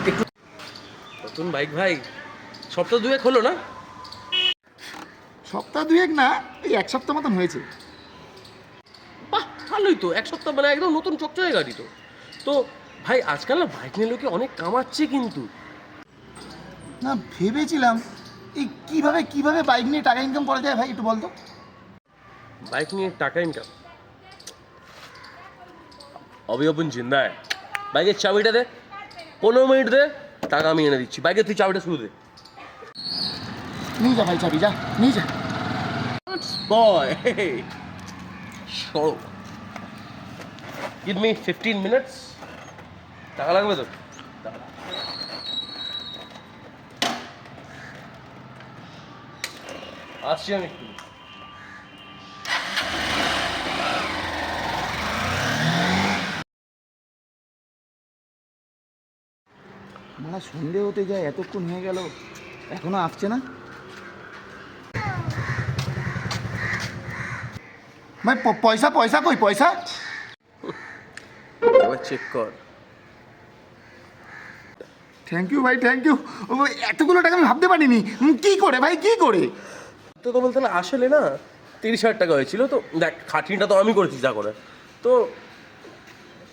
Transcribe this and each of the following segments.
একটু নতুন বাইক ভাই, সপ্তাহ দুয়েক হলো না? সপ্তাহ দুয়েক না, এই এক সপ্তাহ মতন হয়েছে। বাহ, ভালোই তো। এক সপ্তাহ মানে একদম নতুন চকচকে গাড়ি তো। তো ভাই আজকাল না বাইক নিয়ে লোকে অনেক কামাচ্ছে কিন্তু। না, ভেবেছিলাম এই কিভাবে কিভাবে বাইক নিয়ে টাকা ইনকাম করা যায় ভাই, একটু বলতো। বাইক নিয়ে টাকা ইনকাম अभी अपन जिंदा है। বাইকের চাবিটা দে, 15 মিনিট দে, টাকা আমি এনে দিচ্ছি। বাইকের তুই চাবিটা শুরু দে। নিয়ে যা ভাই, চাবি যা, নিয়ে যা। বয় সরো, গিভ মি 15 মিনিটস। টাকা লাগবে তো? আসছি আমি একটু। মানে সন্ধে হতে যায়, এতক্ষণ হয়ে গেল এখনো আসছে না ভাই। পয়সা পয়সা কই পয়সা? এবার চেক কর। থ্যাংক ইউ ভাই, থ্যাংক ইউ। এতগুলো টাকা আমি ভাবতে পারিনি। কি করে ভাই, কি করে? তো বলতে না, আসলে না 30,000 টাকা হয়েছিল। তো দেখ, খাটনিটা তো আমি করেছি যা করে। তো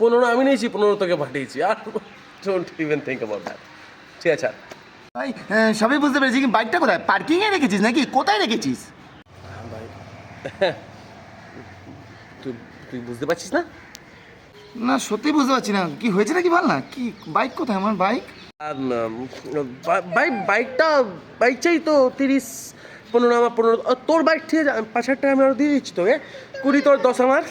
15 আমি নিয়েছি, 15 তোকে পাঠিয়েছি। আর don't even think about that. ঠিক আছে ভাই সবই বুঝতে পেরেছি, কিন্তু বাইকটা কোথায়? পার্কিংয়ে রেখেছিস নাকি? কোথায় রেখেছিস? ভাই, তুই তুই বুঝতে পারছিস না? না সত্যি বুঝতে পারছি না, কি হয়েছে নাকি বল না। কি বাইক কোথায় আমার বাইক? বাইক চাই তো 30-15 আমার 15। তোর বাইক ঠিক আছে, 5,000 টাকা আমি আরো দিয়ে দিচ্ছি তোকে। 20 তোর, 10 আমার।